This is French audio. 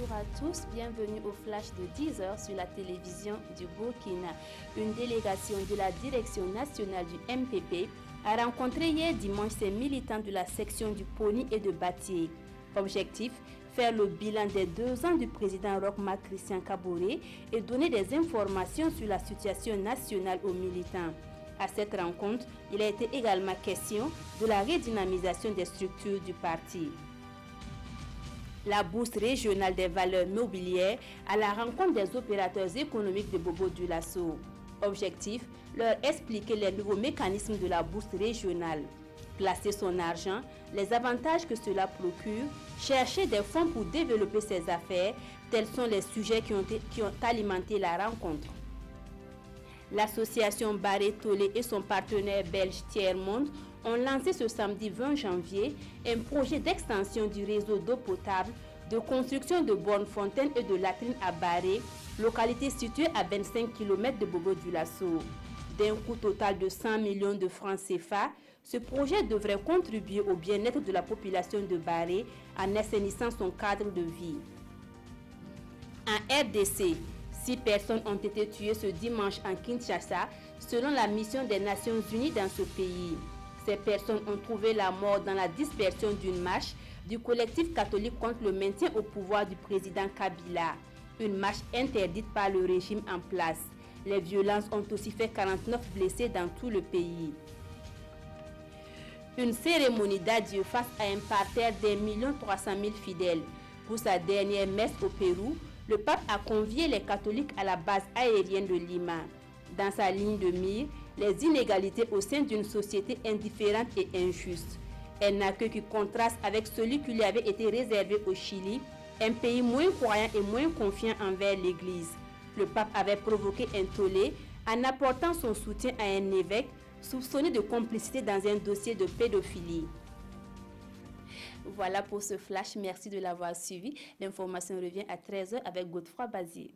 bonjour à tous, bienvenue au flash de 10h sur la télévision du Burkina. Une délégation de la direction nationale du MPP a rencontré hier dimanche ses militants de la section du Poni et de Batié. Objectif, faire le bilan des 2 ans du président Roch-Marc Christian Kaboré et donner des informations sur la situation nationale aux militants. À cette rencontre, il a été également question de la redynamisation des structures du parti. La bourse régionale des valeurs mobilières à la rencontre des opérateurs économiques de Bobo-Dioulasso. Objectif, leur expliquer les nouveaux mécanismes de la bourse régionale. Placer son argent, les avantages que cela procure, chercher des fonds pour développer ses affaires, tels sont les sujets qui ont alimenté la rencontre. L'association Barré Tolé et son partenaire belge Tiers-Monde ont lancé ce samedi 20 janvier un projet d'extension du réseau d'eau potable, de construction de bornes fontaines et de latrines à Barré, localité située à 25 km de Bobo-Dioulasso. D'un coût total de 100 millions de francs CFA, ce projet devrait contribuer au bien-être de la population de Barré en assainissant son cadre de vie. En RDC, 6 personnes ont été tuées ce dimanche en Kinshasa, selon la mission des Nations Unies dans ce pays. Ces personnes ont trouvé la mort dans la dispersion d'une marche du collectif catholique contre le maintien au pouvoir du président Kabila. Une marche interdite par le régime en place. Les violences ont aussi fait 49 blessés dans tout le pays. Une cérémonie d'adieu face à un parterre d'1,3 million fidèles. Pour sa dernière messe au Pérou, le pape a convié les catholiques à la base aérienne de Lima. Dans sa ligne de mire, les inégalités au sein d'une société indifférente et injuste. Un accueil qui contraste avec celui qui lui avait été réservé au Chili, un pays moins croyant et moins confiant envers l'Église. Le pape avait provoqué un tollé en apportant son soutien à un évêque soupçonné de complicité dans un dossier de pédophilie. Voilà pour ce flash, merci de l'avoir suivi. L'information revient à 13h avec Godefroy Bazier.